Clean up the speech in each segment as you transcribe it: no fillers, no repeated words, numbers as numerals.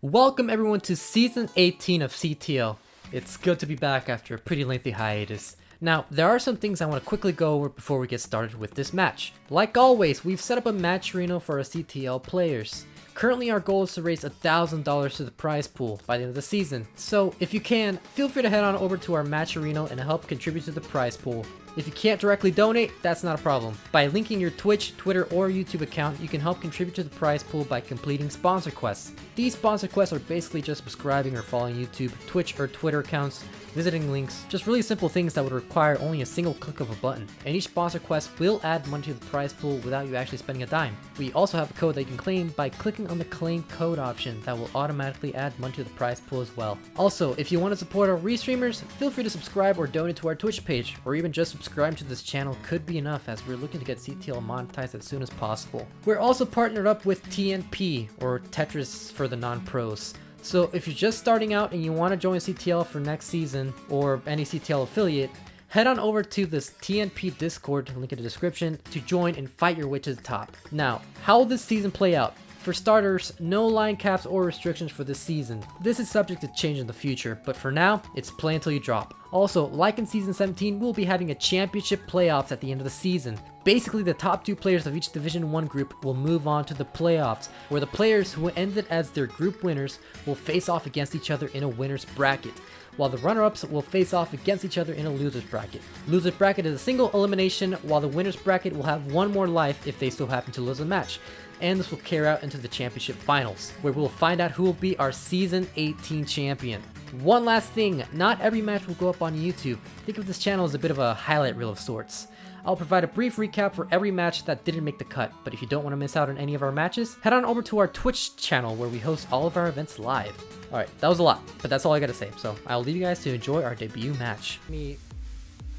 Welcome everyone to Season 18 of CTL. It's good to be back after a pretty lengthy hiatus. Now, there are some things I want to quickly go over before we get started with this match. Like always, we've set up a match arena for our CTL players. Currently our goal is to raise $1,000 to the prize pool by the end of the season. So if you can, feel free to head on over to our match arena and help contribute to the prize pool. If you can't directly donate, that's not a problem. By linking your Twitch, Twitter, or YouTube account, you can help contribute to the prize pool by completing sponsor quests. These sponsor quests are basically just subscribing or following YouTube, Twitch, or Twitter accounts, visiting links, just really simple things that would require only a single click of a button. And each sponsor quest will add money to the prize pool without you actually spending a dime. We also have a code that you can claim by clicking on the claim code option that will automatically add money to the prize pool as well. Also, if you want to support our restreamers, feel free to subscribe or donate to our Twitch page, or even just subscribe to this channel could be enough as we're looking to get CTL monetized as soon as possible. We're also partnered up with TNP, or Tetris for the non-pros. So if you're just starting out and you want to join CTL for next season, or any CTL affiliate, head on over to this TNP Discord, link in the description, to join and fight your way to the top. Now, how will this season play out? For starters, no line caps or restrictions for this season. This is subject to change in the future, but for now, it's play until you drop. Also, like in Season 17, we'll be having a championship playoffs at the end of the season. Basically, the top two players of each Division 1 group will move on to the playoffs, where the players who ended as their group winners will face off against each other in a winner's bracket, while the runner-ups will face off against each other in a loser's bracket. Loser's bracket is a single elimination, while the winner's bracket will have one more life if they still happen to lose a match. And this will carry out into the championship finals, where we'll find out who will be our Season 18 champion. One last thing, not every match will go up on YouTube. Think of this channel as a bit of a highlight reel of sorts. I'll provide a brief recap for every match that didn't make the cut, but if you don't want to miss out on any of our matches, head on over to our Twitch channel where we host all of our events live. Alright, that was a lot, but that's all I gotta say, so I'll leave you guys to enjoy our debut match. Let me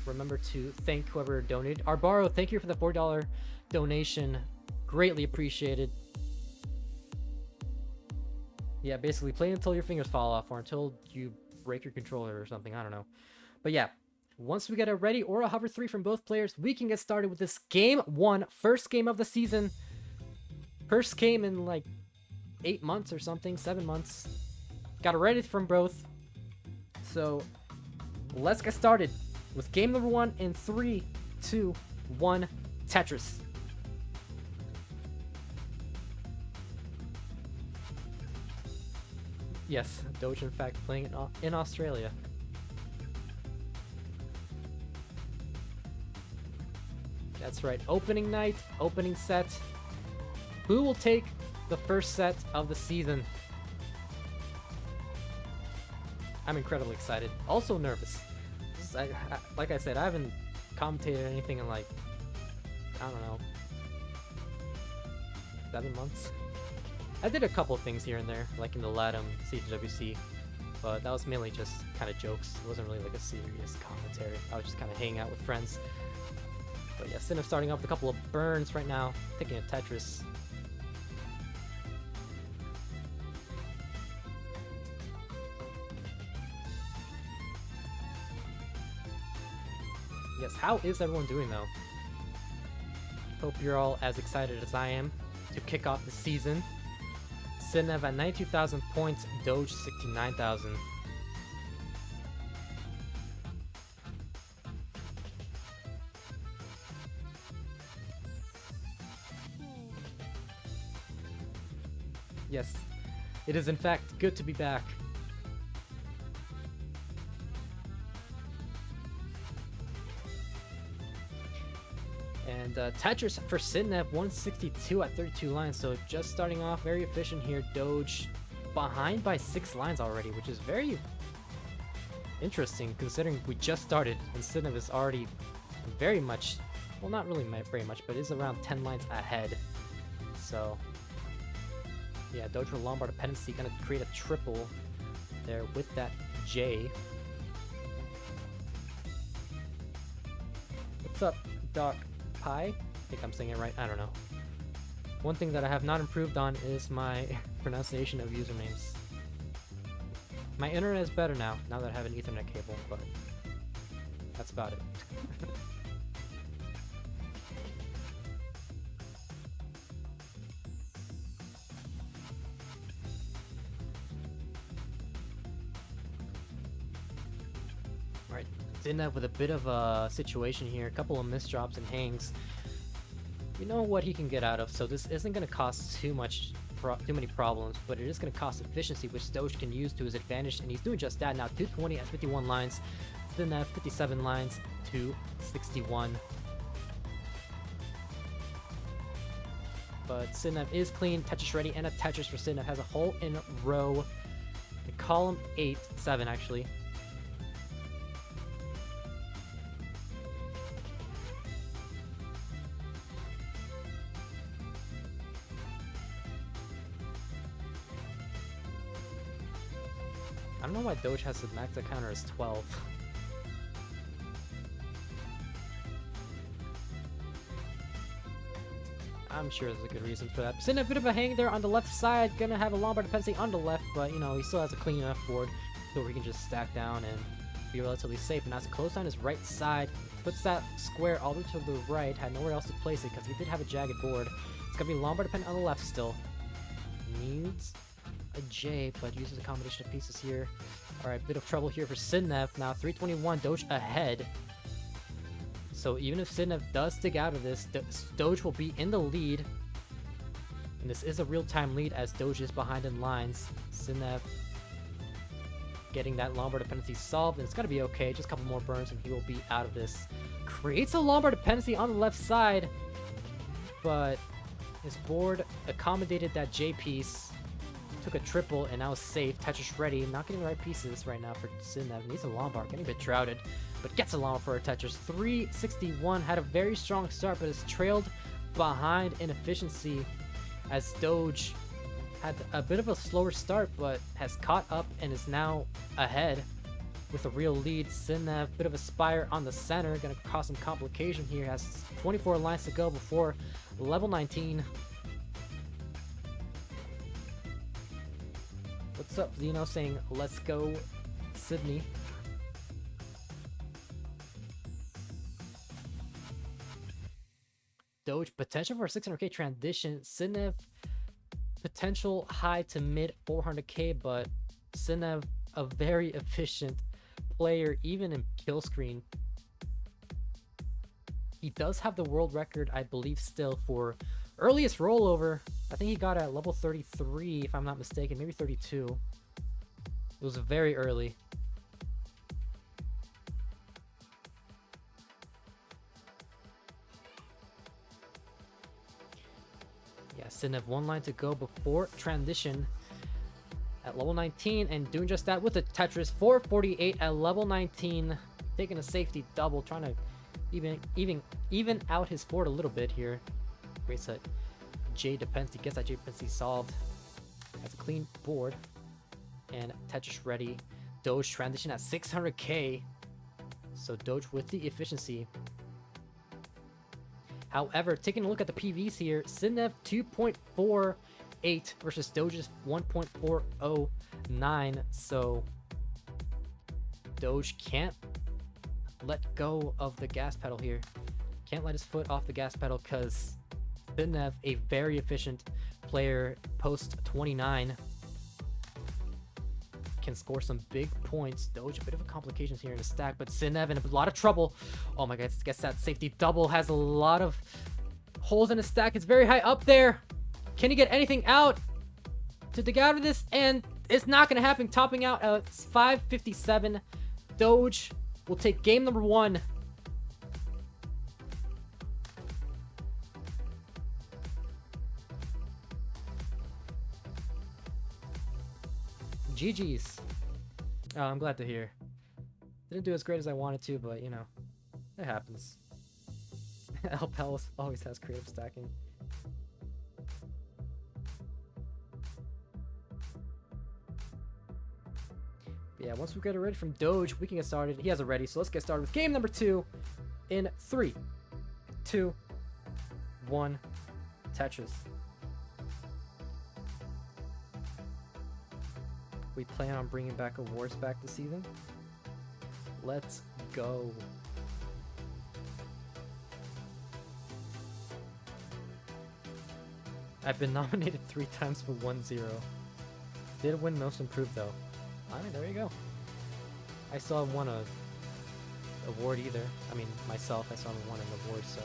remember to thank whoever donated. Arbaro, thank you for the $4 donation. Greatly appreciated. Yeah, basically play until your fingers fall off or until you break your controller or something, I don't know. But yeah, once we get a ready or a hover 3 from both players, we can get started with this game 1, first game of the season. First game in like 8 months or something, 7 months. Got a ready from both. So let's get started with game number 1 in 3, 2, 1, Tetris. Yes, Doge in fact playing in Australia. That's right, opening night, opening set. Who will take the first set of the season? I'm incredibly excited. Also nervous. Like I said, I haven't commentated anything in like, I don't know, 7 months? I did a couple things here and there, like in the LATAM CTWC, but that was mainly just kind of jokes. It wasn't really like a serious commentary. I was just kind of hanging out with friends. But yeah, Sidnev starting off with a couple of burns right now, thinking of Tetris. Yes, how is everyone doing though? Hope you're all as excited as I am to kick off the season. Sidnev at 92,000 points, Doge 69,000. Yes, it is in fact good to be back. And Tetris for Sidnev, 162 at 32 lines, so just starting off very efficient here. Doge behind by 6 lines already, which is very interesting considering we just started and Sidnev is already very much, well not really very much, but is around 10 lines ahead. So yeah, Doge for Lombard dependency, gonna create a triple there with that J. What's up, Doc? Pi? I think I'm saying it right, I don't know. One thing that I have not improved on is my pronunciation of usernames. My internet is better now that I have an Ethernet cable, but that's about it. Sidnev with a bit of a situation here, a couple of misdrops and hangs. You know what he can get out of, so this isn't going to cost too many problems, but it is going to cost efficiency, which Doge can use to his advantage, and he's doing just that now. 220 at 51 lines, Sidnev 57 lines, 261. But Sidnev is clean, Tetris ready, and a Tetris for Sidnev has a hole in row, column 7 actually. I don't know why Doge has the max counter as 12. I'm sure there's a good reason for that. Sitting a bit of a hang there on the left side, gonna have a Lombard dependency on the left, but you know, he still has a clean enough board so he can just stack down and be relatively safe. And now to close down his right side, puts that square all the way to the right, had nowhere else to place it because he did have a jagged board. It's gonna be Lombard dependent on the left still. Needs a J, but uses a combination of pieces here. Alright, bit of trouble here for Sidnev. Now 321, Doge ahead. So even if Sidnev does dig out of this, Doge will be in the lead. And this is a real-time lead as Doge is behind in lines. Sidnev getting that Lombard dependency solved, and it's gonna be okay. Just a couple more burns and he will be out of this. Creates a Lombard dependency on the left side, but his board accommodated that J piece. Took a triple and now is safe. Tetris ready. Not getting the right pieces right now for Sidnev. Needs a Lombard. Getting a bit droughted, but gets a Lombard for a Tetris. 361. Had a very strong start, but is trailed behind in efficiency as Doge had a bit of a slower start, but has caught up and is now ahead with a real lead. Sidnev, bit of a spire on the center. Gonna cause some complication here. Has 24 lines to go before level 19. What's up, Zeno? Saying, let's go, Sydney. Doge, potential for a 600k transition. Sidnev, potential high to mid 400k, but Sidnev, a very efficient player, even in kill screen. He does have the world record, I believe, still for earliest rollover. I think he got at level 33, if I'm not mistaken, maybe 32. It was very early. Yeah, Sidnev, one line to go before transition at level 19, and doing just that with a Tetris. 448 at level 19, taking a safety double, trying to even out his board a little bit here. Creates a J dependency, gets that J dependency solved. Has a clean board and Tetris ready. Doge transition at 600k, so Doge with the efficiency. However, taking a look at the PVs here, Sidnev 2.48 versus Doge's 1.409, so Doge can't let go of the gas pedal here. Can't let his foot off the gas pedal because Sidnev, a very efficient player, post 29, can score some big points. Doge, a bit of a complications here in the stack, but Sidnev in a lot of trouble. Oh my god, gets that safety double, has a lot of holes in his stack. It's very high up there. Can he get anything out to dig out of this? And it's not going to happen. Topping out at 557. Doge will take game number 1. GG's. Oh, I'm glad to hear. Didn't do as great as I wanted to, but you know, it happens. Alpel always has creative stacking. But yeah, once we get it ready from Doge, we can get started. He has it ready, so let's get started with game number 2 in 3, 2, 1, Tetris. We plan on bringing back awards back this season. Let's go. I've been nominated 3 times for 1-0. Did win most improved though. Alright, there you go. I still have won a award either. I mean, myself, I still haven't won an award, so.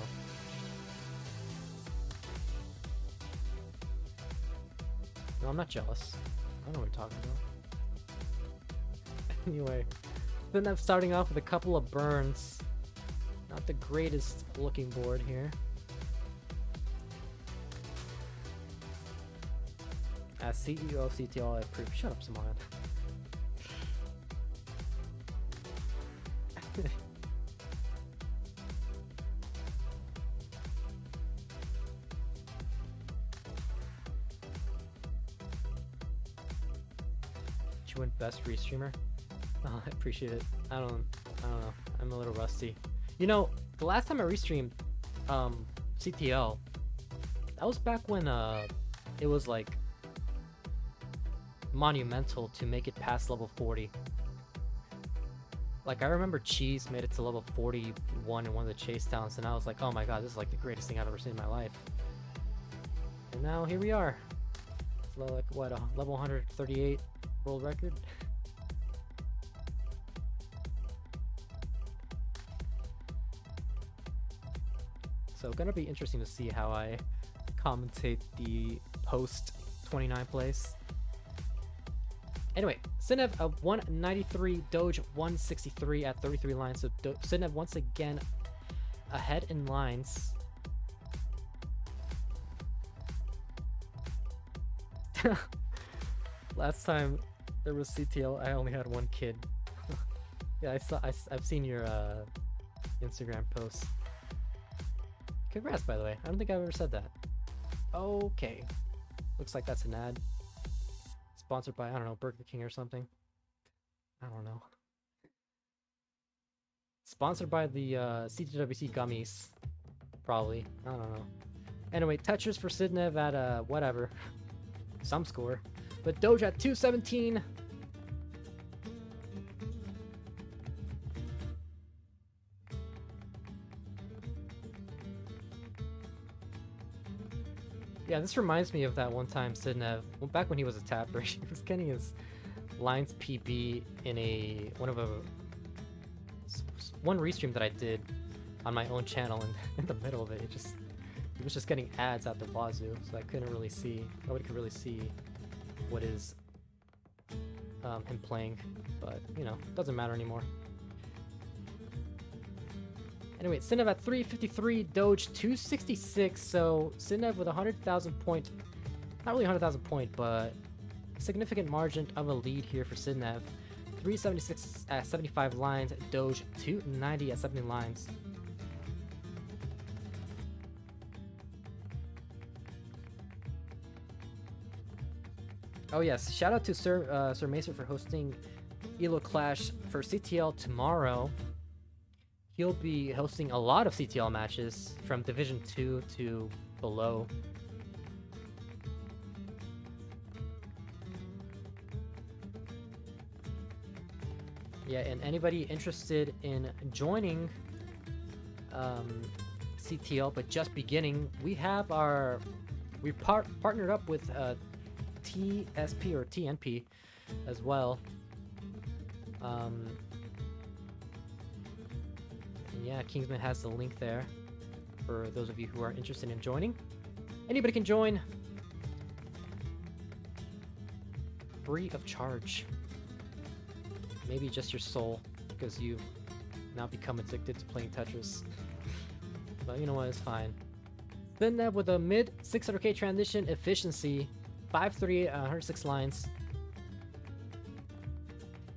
No, I'm not jealous. I don't know what you're talking about. Anyway, then I'm starting off with a couple of burns. Not the greatest looking board here. As CEO of CTL, I approve. Shut up, Saman. You win best restreamer. Oh, I appreciate it. I don't know. I'm a little rusty. You know, the last time I restreamed CTL, that was back when it was like monumental to make it past level 40. Like, I remember Cheese made it to level 41 in one of the chase towns, and I was like, oh my god, this is like the greatest thing I've ever seen in my life. And now here we are. It's like, what, a level 138 world record? So gonna be interesting to see how I commentate the post 29 place. Anyway, Sidnev 193, Doge 163 at 33 lines. So Sidnev once again ahead in lines. Last time there was CTL, I only had one kid. Yeah, I've seen your Instagram posts. Congrats, by the way. I don't think I've ever said that. Okay. Looks like that's an ad. Sponsored by, I don't know, Burger King or something. I don't know. Sponsored by the CTWC gummies. Probably. I don't know. Anyway, Tetris for Sidnev at whatever. Some score. But Doge at 217. Yeah, this reminds me of that one time Sidnev, well, back when he was a tapper, he was getting his lines PB in one restream that I did on my own channel, and in the middle of it, he was just getting ads out the wazoo, so I couldn't really see, nobody could really see what is him playing, but you know, doesn't matter anymore. Anyway, Sidnev at 353, Doge 266, so Sidnev with 100,000 point, not really 100,000 point, but a significant margin of a lead here for Sidnev. 376 at 75 lines, Doge 290 at 70 lines. Oh yes, shout out to Sir Mason for hosting Elo Clash for CTL tomorrow. He'll be hosting a lot of CTL matches from Division 2 to below. Yeah, and anybody interested in joining CTL but just beginning, we have we partnered up with TSP or TNP as well. Yeah, Kingsman has the link there for those of you who are interested in joining. Anybody can join. Free of charge. Maybe just your soul, because you've now become addicted to playing Tetris. But you know what, it's fine. Sidnev with a mid 600k transition efficiency. 538 106 lines.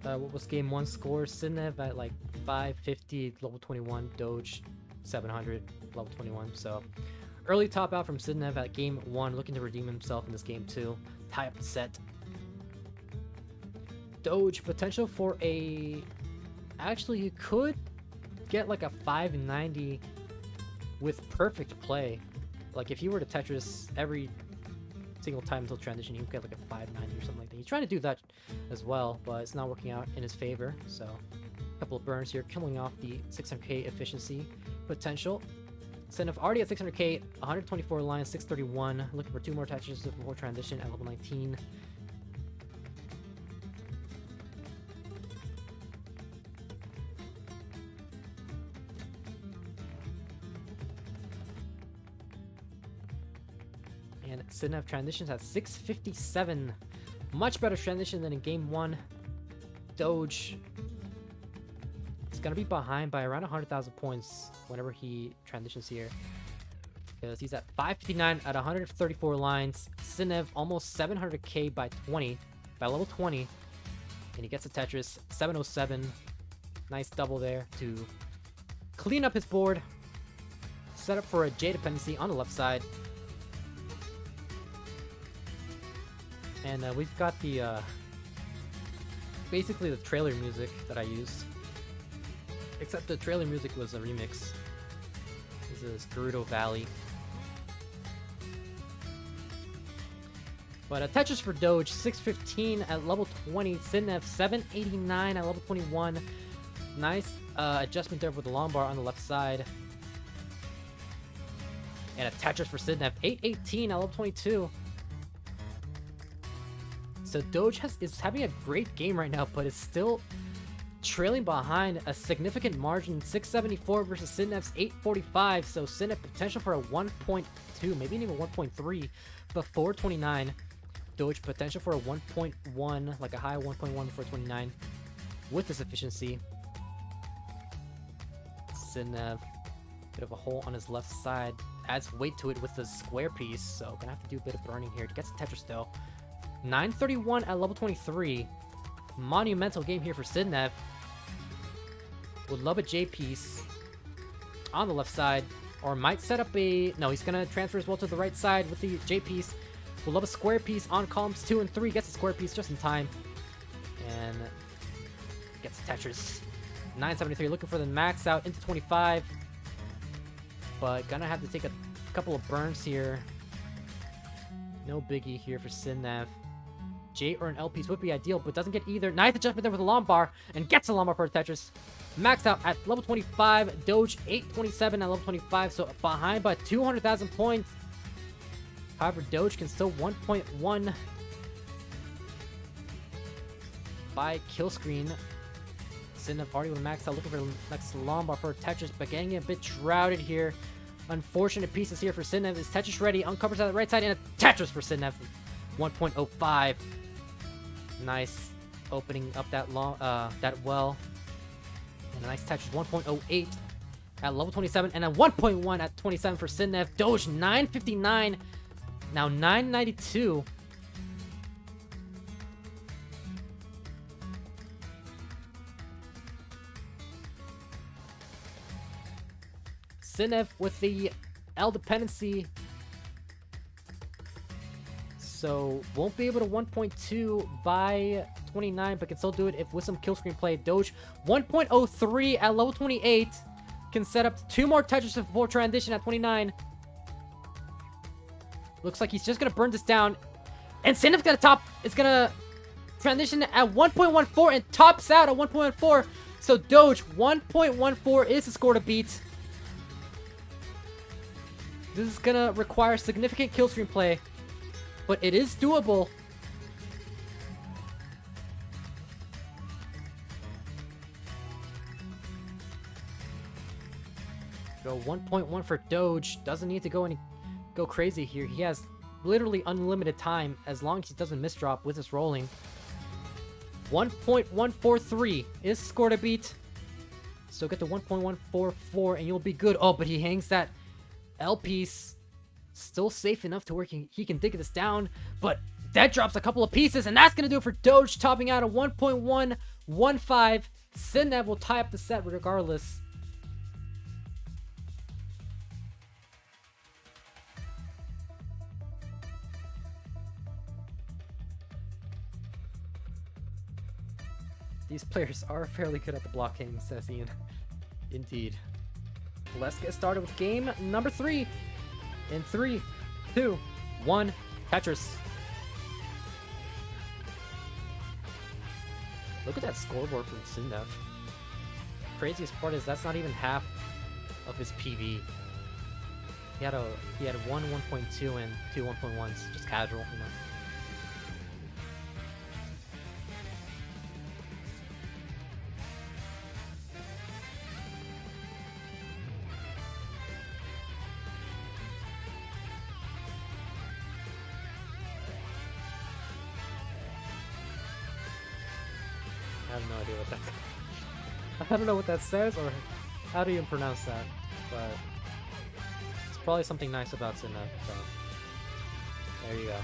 What was game 1 score? Sidnev at like 550, level 21, Doge 700, level 21. So early top out from Sidnev at game 1, looking to redeem himself in this game 2. Tie up the set. Doge potential for a, actually he could get like a 590 with perfect play. Like if you were to Tetris every single time until transition, you get like a 590 or something like that. He's trying to do that as well, but it's not working out in his favor. So a couple of burns here, killing off the 600k efficiency potential. Sidnev already at 600k, 124 lines, 631. Looking for 2 more touches before transition at level 19. And Sidnev transitions at 657. Much better transition than in game 1. Doge is going to be behind by around 100,000 points whenever he transitions here. Because he's at 559 at 134 lines. Sidnev almost 700k by level 20. And he gets a Tetris, 707. Nice double there to clean up his board. Set up for a J dependency on the left side. And we've got the, basically the trailer music that I used. Except the trailer music was a remix. This is Gerudo Valley. But Tetris for Doge, 615 at level 20. Sidnev, 789 at level 21. Nice adjustment there with the long bar on the left side. And a Tetris for Sidnev, 818 at level 22. So Doge is having a great game right now, but is still trailing behind a significant margin, 674 versus Sidnev's 845. So Sidnev potential for a 1.2, maybe even 1.3 before 29. Doge potential for a 1.1, like a high 1.1 before 29 with this efficiency. Sidnev, bit of a hole on his left side, adds weight to it with the square piece, so gonna have to do a bit of burning here to get to Tetris though. 931 at level 23. Monumental game here for Sidnev. Would love a J piece on the left side, or might set up a... No, he's gonna transfer as well to the right side with the J piece. Would love a square piece on columns 2 and 3. Gets a square piece just in time. And gets a Tetris. 973, looking for the max out into 25. But gonna have to take a couple of burns here. No biggie here for Sidnev. J or an L piece would be ideal, but doesn't get either. Nice adjustment there with a long bar, and gets a long bar for a Tetris. Max out at level 25. Doge 827 at level 25, so behind by 200,000 points. However, Doge can still 1.1 by kill screen. Sidnev already with max out, looking for the next long bar for a Tetris, but getting a bit shrouded here. Unfortunate pieces here for Sidnev. Is Tetris ready? Uncovers on the right side, and a Tetris for Sidnev. 1.05. Nice opening up that long, that well. And a nice Tetris. 1.08 at level 27, and a 1.1 at 27 for Sidnev. Doge 959. Now 992. Sidnev with the L dependency. So won't be able to 1.2 by 29, but can still do it if with some kill screen play. Doge 1.03 at level 28. Can set up 2 more Tetris before transition at 29. Looks like he's just gonna burn this down. And Sidnev's gonna transition at 1.14 and tops out at 1.14. So Doge 1.14 is the score to beat. This is gonna require significant kill stream play, but it is doable. Go 1.1 for Doge. Doesn't need to go crazy here. He has literally unlimited time as long as he doesn't misdrop with his rolling. 1.143 is the score to beat. So get to 1.144 and you'll be good. Oh, but he hangs that L piece. Still safe enough to where he can dig this down, but that drops a couple of pieces, and that's gonna do it for Doge, topping out at 1.115. Sidnev will tie up the set regardless. These players are fairly good at the blocking, says Ian. Indeed. Let's get started with game number 3. In 3, 2, 1, Tetris. Look at that scoreboard from Sidnev. Craziest part is that's not even half of his PV. He had 1 1.2 and 2 1.1s, just casual, you know. I have no idea what that's. I don't know what that says or how to even pronounce that, but it's probably something nice about Sidnev, so there you go.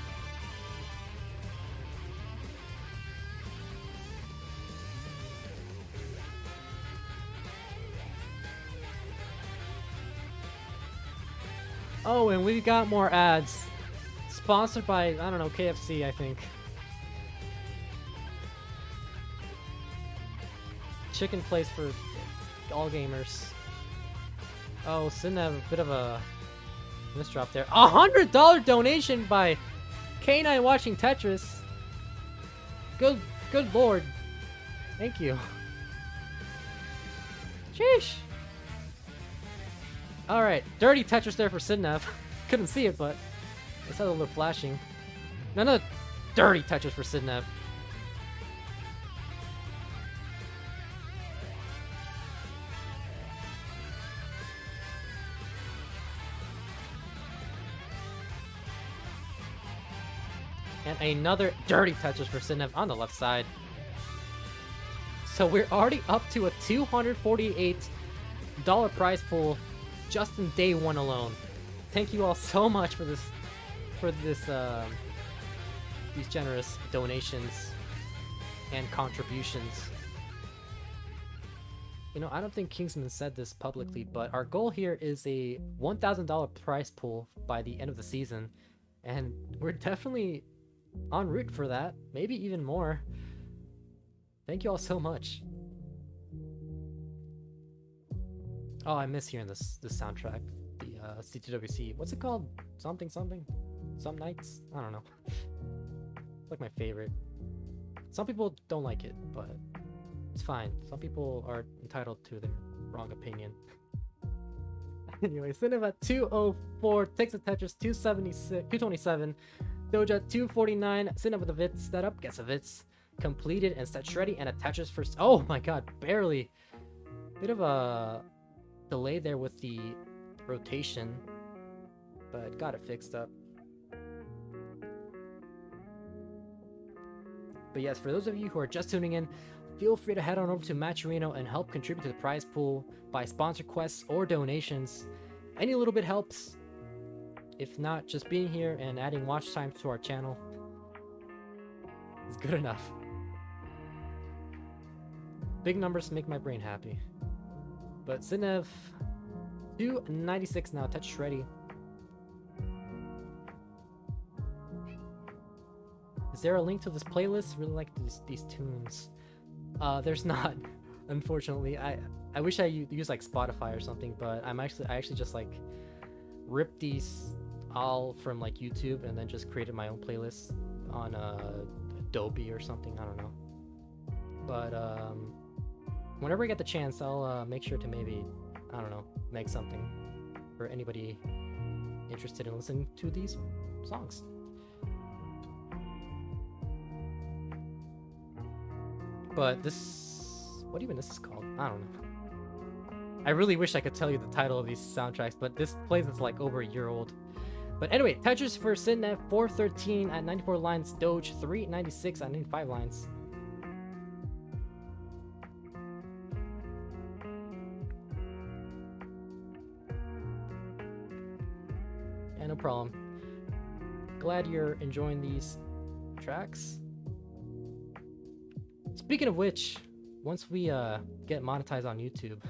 Oh, and we got more ads. Sponsored by, I don't know, KFC, I think. Chicken place for all gamers. Oh, Sidnev, a bit of a misdrop there. $100 donation by K9 watching Tetris. Good lord. Thank you. Sheesh. Alright, dirty Tetris there for Sidnev. Couldn't see it, but I saw the little flashing. Another dirty Tetris for Sidnev. And another dirty Tetris for Sidnev on the left side. So we're already up to a $248 prize pool just in day one alone. Thank you all so much for this, these generous donations and contributions. You know, I don't think Kingsman said this publicly, but our goal here is a $1,000 prize pool by the end of the season, and we're definitely en route for that, maybe even more. Thank you all so much. Oh, I miss hearing this soundtrack, the CTWC. What's it called? Something? Some Nights? I don't know. It's like my favorite. Some people don't like it, but it's fine. Some people are entitled to their wrong opinion. Anyway, Sidnev at 204, takes a Tetris 227, Doge at 249, Sidnev with a Vitz setup, gets a Vitz completed and set ready, and a Tetris first. Oh my god, barely. Bit of a delay there with the rotation, but got it fixed up. But yes, for those of you who are just tuning in, feel free to head on over to Matcherino and help contribute to the prize pool by sponsor quests or donations. Any little bit helps. If not, just being here and adding watch time to our channel is good enough. Big numbers make my brain happy. But Sidnev, 296 now, Tetris ready. Is there a link to this playlist? Really like these tunes. There's not, unfortunately. I wish I used like Spotify or something, but I actually just like ripped these all from like YouTube and then just created my own playlist on Adobe or something. I don't know. But whenever I get the chance, I'll make sure to maybe, I don't know, make something for anybody interested in listening to these songs. But this, what even this is called? I don't know. I really wish I could tell you the title of these soundtracks, but this plays is like over a year old. But anyway, Tetris for Sidnev, 413 at 94 lines, Doge 396 at 95 lines. Yeah, no problem. Glad you're enjoying these tracks. Speaking of which, once we get monetized on YouTube,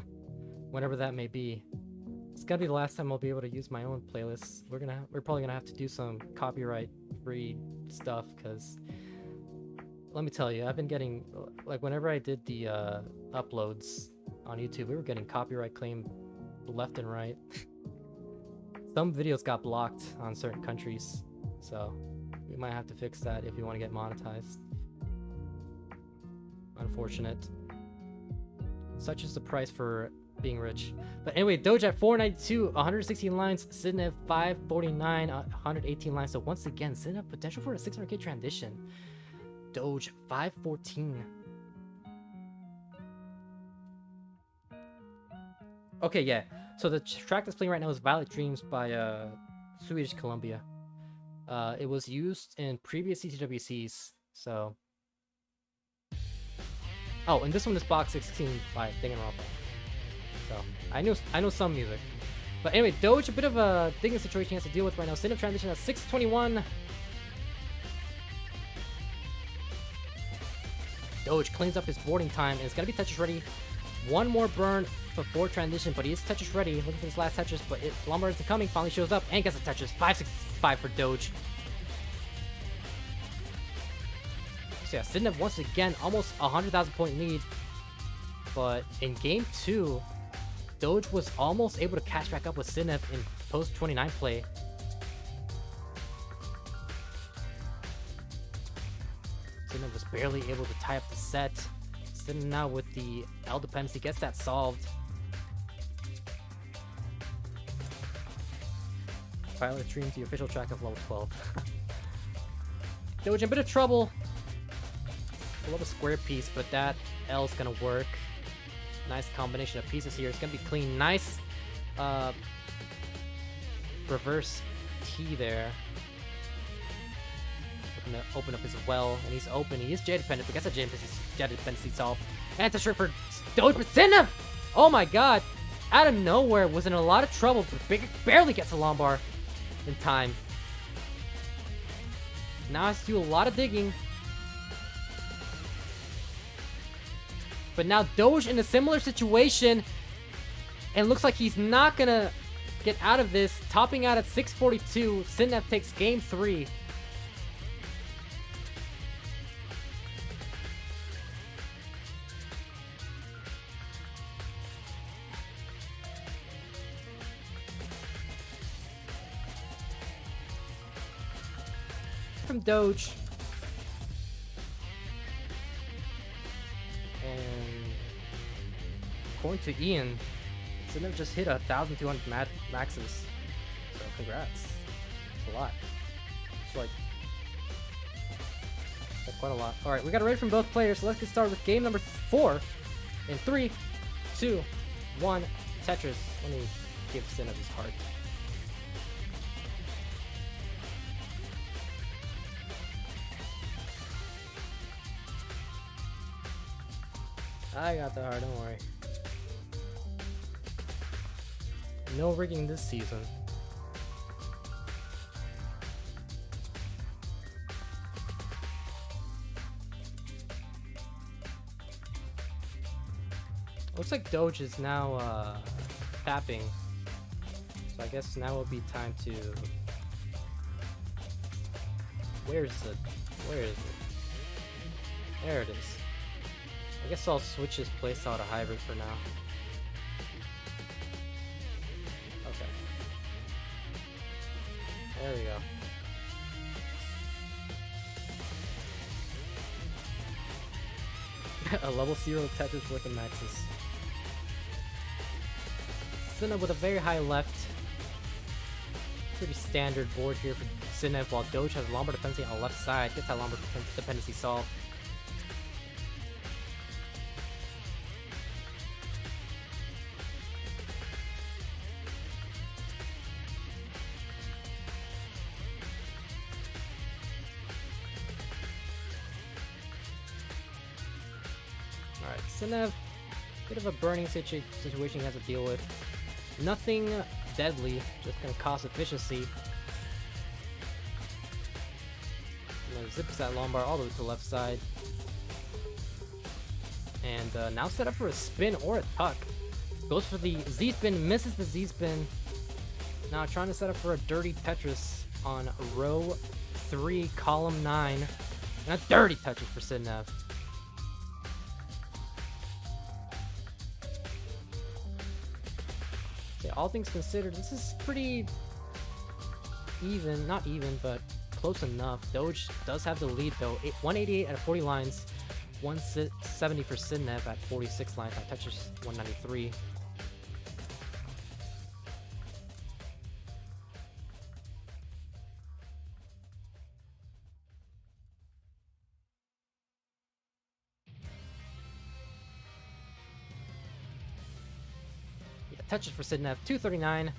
whenever that may be, it's gonna be the last time I'll be able to use my own playlists. We're probably gonna have to do some copyright-free stuff, because let me tell you, I've been getting, like, whenever I did the uploads on YouTube, we were getting copyright claimed left and right. Some videos got blocked on certain countries, so we might have to fix that if we want to get monetized. Unfortunate. Such is the price for being rich. But anyway, Doge at 492, 116 lines, Sidnev 549, 118 lines. So once again, Sidnev potential for a 600k transition. Doge 514. Okay, yeah. So the track that's playing right now is Violet Dreams by Swedish Columbia. It was used in previous CTWCs, so Oh, and this one is box 16 by Danganronpa. So I know some music. But anyway, Doge, a bit of a digging situation he has to deal with right now. Sidnev transition at 6:21. Doge cleans up his boarding time and it's gonna be Tetris ready. One more burn before transition, but he is Tetris ready. Looking for his last Tetris, but Lombard isn't coming. Finally shows up and gets a Tetris. 565 for Doge. So yeah, Sidnev once again almost 100,000 point lead. But in game 2, Doge was almost able to catch back up with Sidnev in post 29 play. Sidnev was barely able to tie up the set. Sidnev now with the L dependency gets that solved. Finalist streams the official track of level 12. Doge in a bit of trouble. I love a square piece, but that L's gonna work. Nice combination of pieces here. It's gonna be clean. Nice reverse T there. Looking to open up his well, and he's open. He is J dependent, but gets a J dependency solve. And to for Doge for Sidnev! Oh my god! Out of nowhere, was in a lot of trouble, but barely gets a Lombard in time. Now has to do a lot of digging. But now Doge in a similar situation, and looks like he's not gonna get out of this. Topping out at 6:42, Sidnev takes game 3. From Doge. According to Ian, Sidnev just hit 1,200 maxes. So congrats. It's a lot. It's like quite a lot. Alright, we got a raid from both players, so let's get started with game number 4. In 3, 2, 1, Tetris. Let me give Sidnev his heart. I got the heart, don't worry. No rigging this season. Looks like Doge is now tapping. So I guess now will be time to... Where is it? There it is. I guess I'll switch his playstyle to hybrid for now. Okay. There we go. A level 0 Tetris worth of maxes. Sidnev with a very high left. Pretty standard board here for Sidnev, while Doge has Lombard dependency on the left side. Gets that Lombard dependency solved. Alright, Sidnev, bit of a burning situation he has to deal with. Nothing deadly, just gonna cost efficiency. And then zips that Lombard all the way to the left side. And now set up for a spin or a tuck. Goes for the Z-spin, misses the Z-spin. Now trying to set up for a dirty Tetris on row 3, column 9. And a dirty Tetris for Sidnev. Okay, all things considered, this is pretty even, not even, but close enough. Doge does have the lead though. 188 out of 40 lines, 170 for Sidnev at 46 lines. Now Tetris 193. Tetris for Sidnev, 239.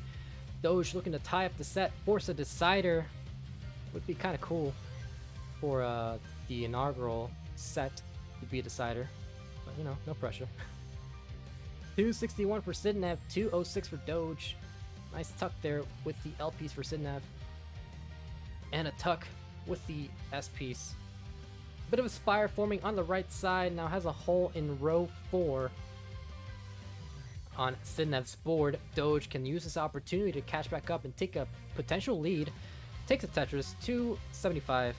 Doge looking to tie up the set, force a decider. Would be kind of cool for the inaugural set to be a decider. but you know, no pressure. 261 for Sidnev, 206 for Doge. Nice tuck there with the L piece for Sidnev. And a tuck with the S piece. Bit of a spire forming on the right side, now has a hole in row 4. On Sidnev's board, Doge can use this opportunity to catch back up and take a potential lead. Takes a Tetris, 275.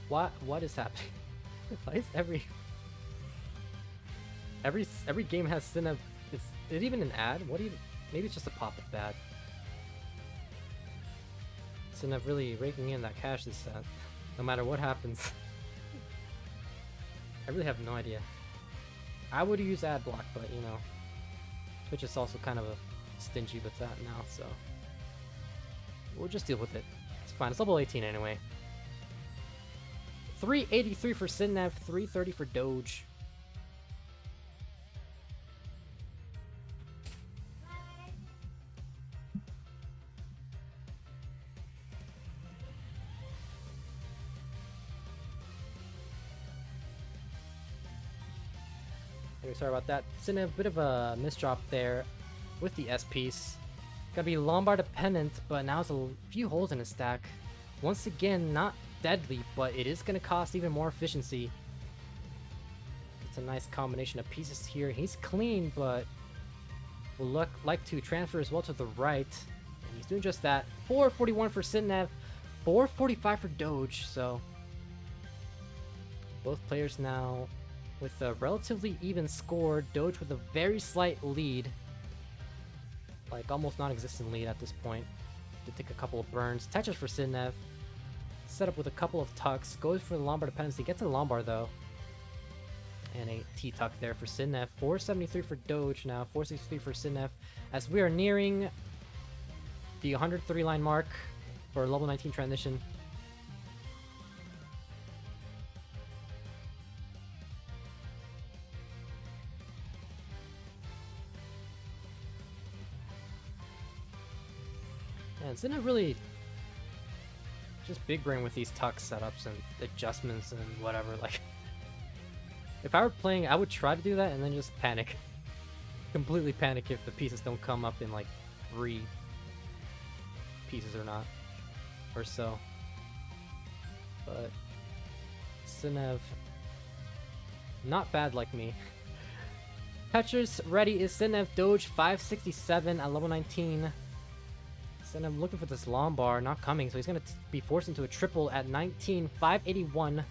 What is happening? Why is every game has Sidnev? Is it even an ad? What even? Maybe it's just a pop-up ad. Sidnev really raking in that cash this set, no matter what happens. I really have no idea. I would use ad block, but you know, Twitch is also kind of stingy with that now, so we'll just deal with it. It's fine. It's level 18 anyway. 383 for Sidnev, 330 for Doge. Sorry about that. Sidnev, bit of a misdrop there with the S piece. Gotta be Lombard dependent, but now it's a few holes in his stack. Once again, not deadly, but it is gonna cost even more efficiency. It's a nice combination of pieces here. He's clean, but will like to transfer as well to the right. And he's doing just that. 441 for Sidnev, 445 for Doge, so both players now with a relatively even score. Doge with a very slight lead. Like almost non-existent lead at this point. To take a couple of burns. Tetris for Sidnev. Set up with a couple of tucks. Goes for the Lombard dependency. Gets a Lombard though. And a T-tuck there for Sidnev. 473 for Doge now. 463 for Sidnev. As we are nearing the 103 line mark for level 19 transition. And Sidnev really just big brain with these tuck setups and adjustments and whatever. Like, if I were playing, I would try to do that and then just panic. Completely panic if the pieces don't come up in like 3 pieces or not, or so. But Sidnev, not bad like me. Tetris ready is Sidnev. Doge 567 at level 19. Sidnev looking for this Lombard, not coming, so he's going to be forced into a triple at 19, 581.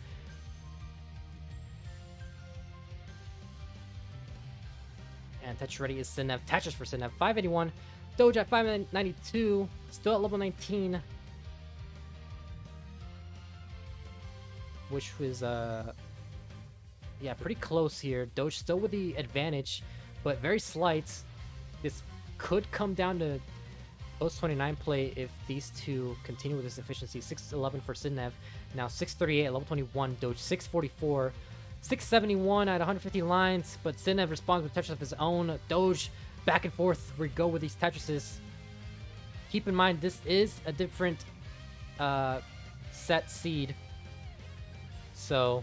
And Tetris ready is Sidnev. Tetris for Sidnev, 581. Doge at 592, still at level 19. Which was, yeah, pretty close here. Doge still with the advantage, but very slight. This could come down to post 29 play if these two continue with this efficiency. 611 for Sidnev, now 638 at level 21. Doge 644, 671 at 150 lines, but Sidnev responds with Tetris of his own. Doge back and forth we go with these Tetrises. Keep in mind this is a different set seed, so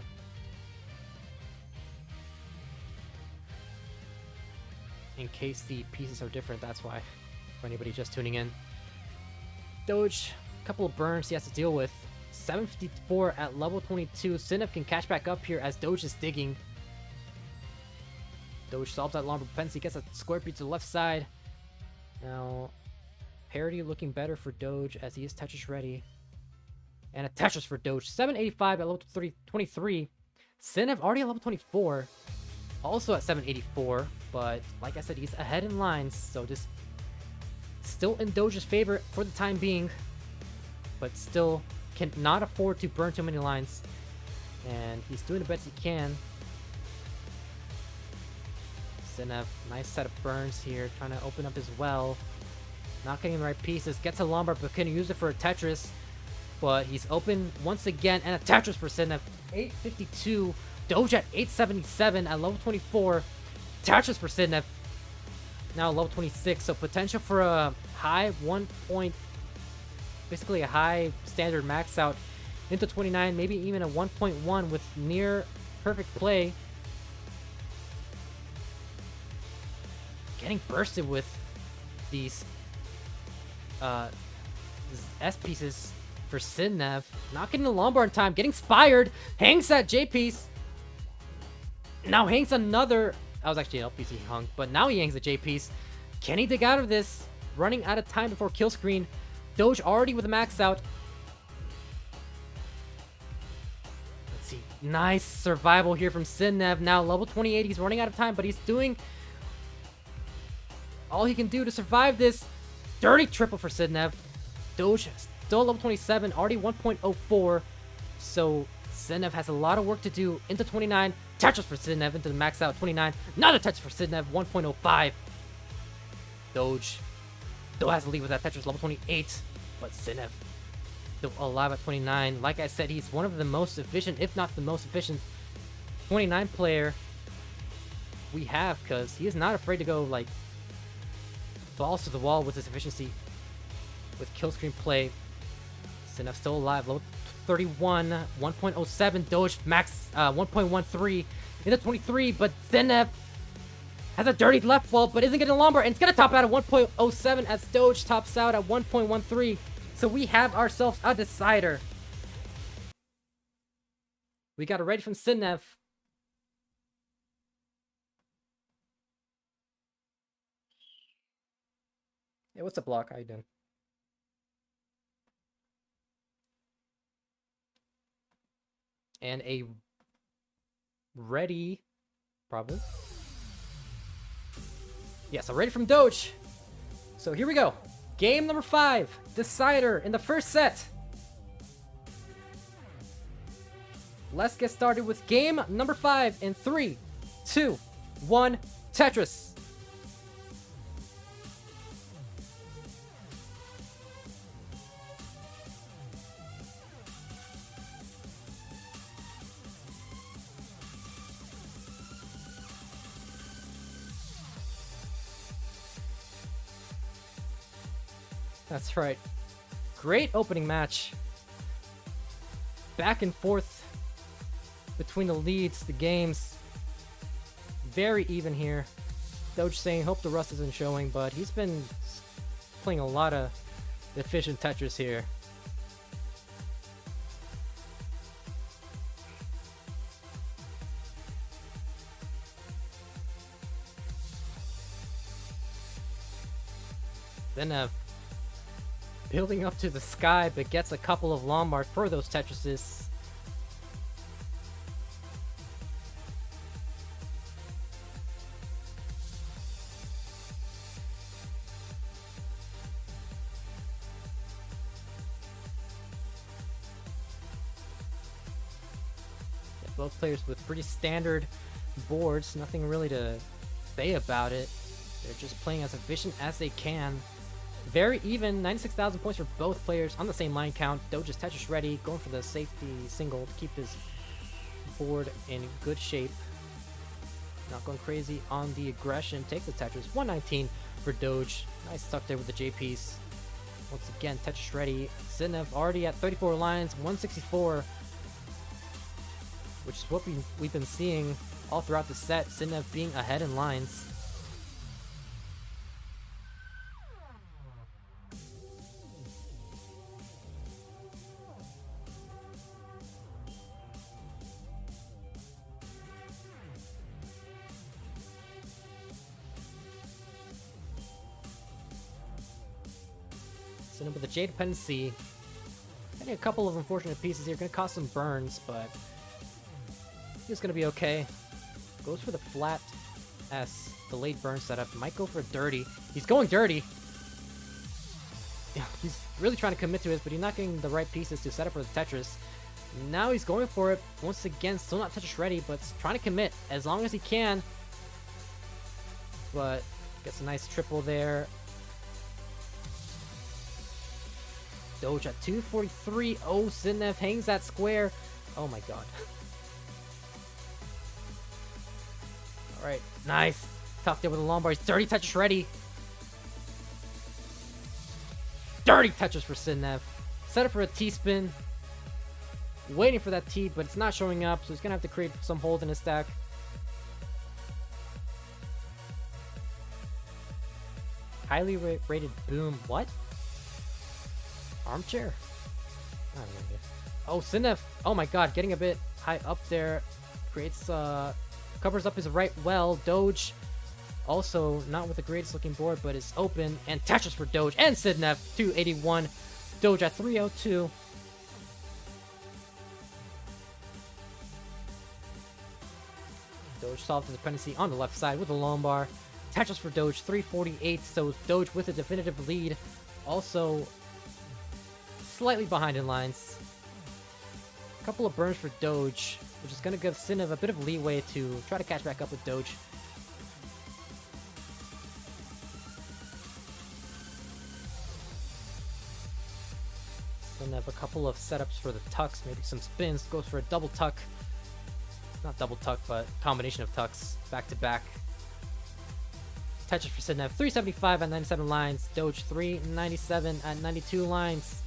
in case the pieces are different, that's why. For anybody just tuning in. Doge, a couple of burns he has to deal with. 754 at level 22. Sidnev can catch back up here as Doge is digging. Doge solves that Lombard dependency, gets a square beat to the left side. Now, parity looking better for Doge as he is Tetris ready. And a Tetris for Doge. 785 at level 23. Sidnev already at level 24. Also at 784. But like I said, he's ahead in lines. So just still in Doge's favor for the time being, but still cannot afford to burn too many lines, and he's doing the best he can. Sidnev, nice set of burns here, trying to open up his well, not getting the right pieces, gets a Lombard but couldn't use it for a Tetris, but he's open once again, and a Tetris for Sidnev. 852, Doge at 877 at level 24, Tetris for Sidnev. Now level 26, so potential for a high basically a high standard max out into 29, maybe even a 1.1 with near perfect play. Getting bursted with these S pieces for Sidnev. Not getting the Lombard in time, getting Spired, hangs that J piece. Now hangs another. That was actually an L piece he hung, but now he hangs the J piece. Can he dig out of this? Running out of time before kill screen. Doge already with a max out. Let's see. Nice survival here from Sidnev. Now level 28. He's running out of time, but he's doing all he can do to survive this. Dirty triple for Sidnev. Doge still level 27, already 1.04. So Sidnev has a lot of work to do into 29. Tetris for Sidnev into the max out 29. Another Tetris for Sidnev, 1.05. Doge still has to lead with that Tetris level 28, but Sidnev still alive at 29. Like I said, he's one of the most efficient, if not the most efficient 29 player we have, because he is not afraid to go like balls to the wall with his efficiency with kill screen play. Sidnev still alive, level 31, 1.07. Doge max 1.13 into 23, but Sidnev has a dirty left fall, but isn't getting a Lombard, and it's gonna top out at 1.07 as Doge tops out at 1.13. So we have ourselves a decider. We got it ready from Sidnev. Hey, what's up, Block? How you doing? And a ready, probably. Yes, a ready from Doge. So here we go. Game number 5, decider in the first set. Let's get started with game number 5 in 3, 2, 1, Tetris. That's right. Great opening match. Back and forth between the leads, the games. Very even here. Doge saying, hope the rust isn't showing, but he's been playing a lot of efficient Tetris here. Then building up to the sky, but gets a couple of Lombard for those Tetrises. Yeah, both players with pretty standard boards, nothing really to say about it. They're just playing as efficient as they can. Very even, 96,000 points for both players on the same line count. Doge is Tetris ready, going for the safety single to keep his board in good shape. Not going crazy on the aggression. Takes the Tetris, 119 for Doge. Nice tuck there with the J piece. Once again, Tetris ready. Sidnev already at 34 lines, 164. Which is what we've been seeing all throughout the set. Sidnev being ahead in lines. With the J dependency, getting a couple of unfortunate pieces here, gonna cause some burns, but he's gonna be okay. Goes for the flat S, delayed burn setup, might go for a dirty. He's going dirty. Yeah, he's really trying to commit to it, but he's not getting the right pieces to set up for the Tetris. Now he's going for it once again, still not Tetris ready, but trying to commit as long as he can. But gets a nice triple there. Doge at 243. Oh, Sidnev hangs that square. Oh my god. Alright, nice. Tucked there with a Lombard. He's dirty Tetris ready. Dirty Tetris for Sidnev. Set up for a T-spin. Waiting for that T, but it's not showing up, so he's gonna have to create some holes in his stack. Highly rated boom. What? Armchair? I don't know. Oh, Sidnev. Oh my god, getting a bit high up there. Creates, covers up his right well. Doge, also not with the greatest looking board, but is open. And Tetris for Doge and Sidnev. 281. Doge at 302. Doge solves the dependency on the left side with a Lombard. Tetris for Doge, 348. So Doge with a definitive lead. Also, slightly behind in lines. A couple of burns for Doge, which is going to give Sidnev a bit of leeway to try to catch back up with Doge. Sidnev a couple of setups for the tucks, maybe some spins, goes for a double tuck. Not double tuck, but combination of tucks back to back. Tetris for Sidnev, 375 at 97 lines. Doge 397 at 92 lines.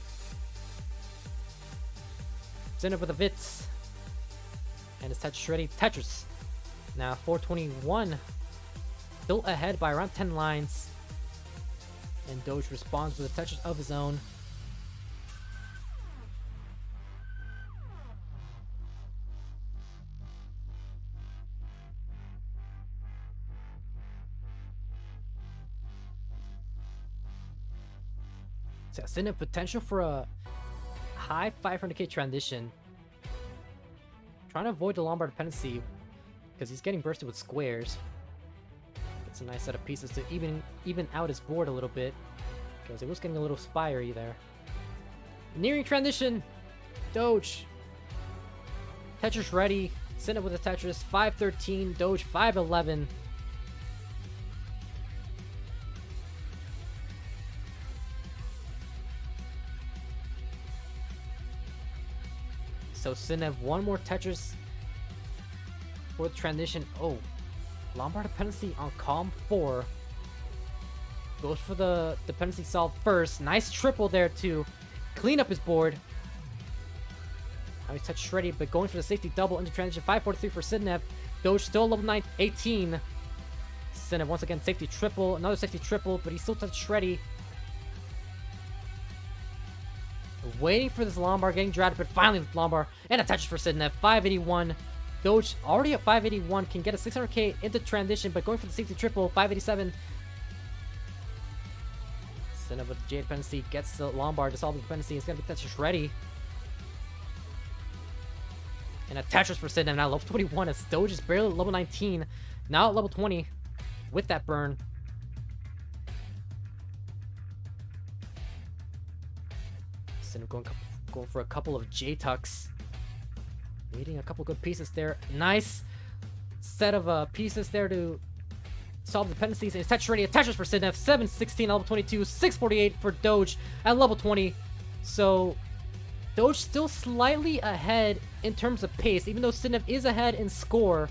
Sidnev with a Vitz. And his Tetris ready. Tetris. Now 421. Built ahead by around 10 lines. And Doge responds with a Tetris of his own. So Sidnev potential for a high 500k transition. Trying to avoid the Lombard dependency because he's getting bursted with squares. It's a nice set of pieces to even out his board a little bit because it was getting a little spiry there. Nearing transition. Doge. Tetris ready. Sidnev with a Tetris. 513. Doge 511. So Sidnev, one more Tetris for the transition. Oh, Lombard dependency on column 4. Goes for the dependency solve first. Nice triple there to clean up his board. Now he's Tetris ready, but going for the safety double into transition. 543 for Sidnev. Doge still level 9, 18. Sidnev once again safety triple, another safety triple, but he's still Tetris ready. Waiting for this Lombard, getting drafted, but finally Lombard and a Tetris for Sidnev. 581. Doge already at 581, can get a 600k into transition, but going for the safety triple. 587. Sidnev with the J dependency gets the Lombard to solve the dependency. It's gonna be Tetris ready. And a Tetris for Sidnev now level 21 as Doge is barely at level 19. Now at level 20 with that burn. Going for a couple of J-tucks. Needing a couple good pieces there. Nice set of pieces there to solve the dependencies. And it's Tetris ready. A Tetris for Sidnev. 716 level 22. 648 for Doge at level 20. So Doge still slightly ahead in terms of pace, even though Sidnev is ahead in score.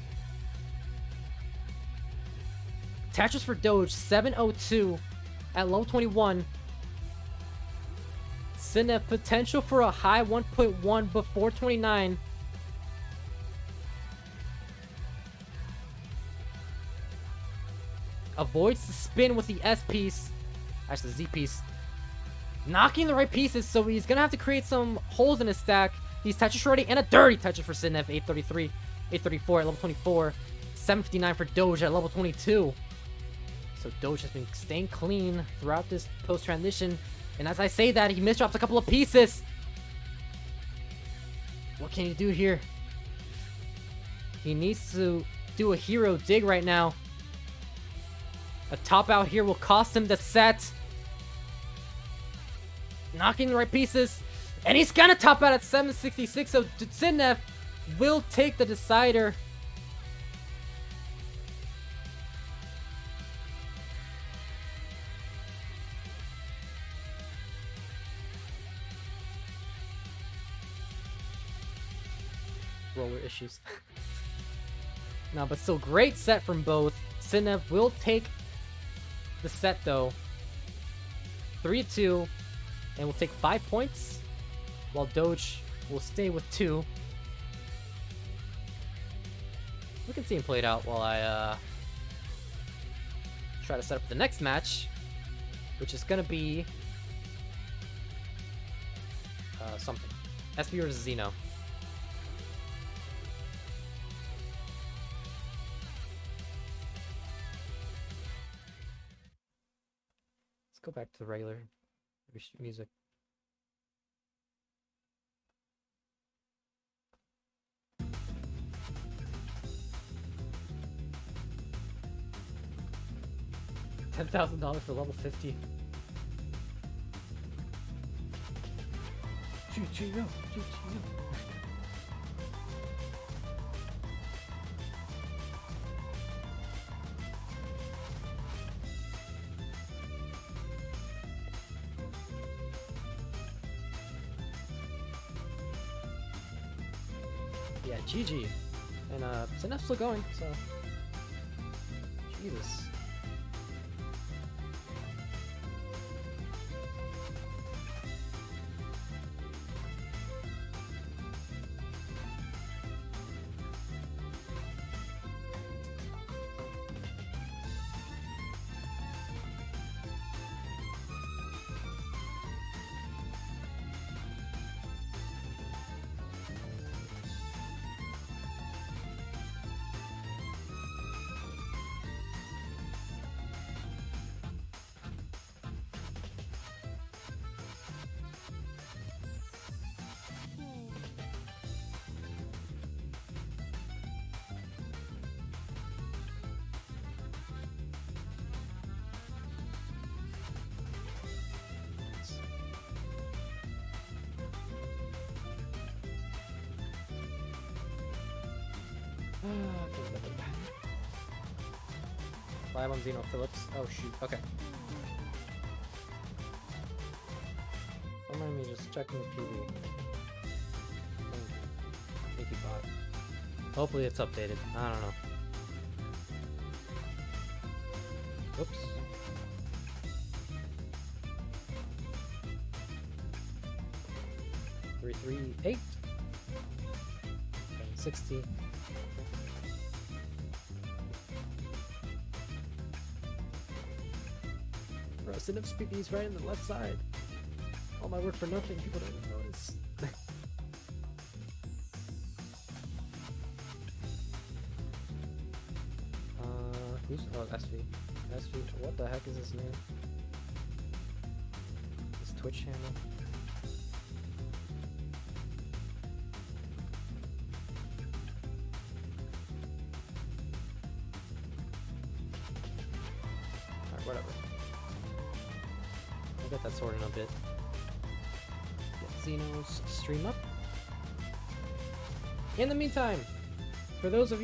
Tetris for Doge. 702 at level 21. Sidnev potential for a high 1.1 before 29. Avoids the spin with the S piece. Actually, the Z piece. Knocking the right pieces, so he's gonna have to create some holes in his stack. He's Tetris ready and a dirty Tetris for Sidnev. 833, 834 at level 24. 759 for Doge at level 22. So Doge has been staying clean throughout this post-transition. And as I say that, he misdrops a couple of pieces. What can he do here? He needs to do a hero dig right now. A top out here will cost him the set. Knocking the right pieces. And he's gonna top out at 766, so Sidnev will take the decider. Roller issues. No, but still great set from both. Sidnev will take the set though. 3-2, and will take 5 points, while Doge will stay with 2. We can see him play it out while I try to set up the next match, which is gonna be something. SV versus Zeno. Let's go back to the regular music. $10,000 for level 50. CTL. Yeah, GG. And Sidnev's still going, so Jesus. Live on Zeno Phillips. Oh shoot, okay. Don't mind me just checking the PV. If you bought. Hopefully it's updated. I don't know. Oops. Three, 8. 60. Bro, Sidnev's PP's right on the left side. All my work for nothing, people don't even notice. Who's SV? SV, what the heck is his name? His Twitch handle? Whatever. I'll get that sorted in a bit. Get Zeno's stream up. In the meantime, for those of you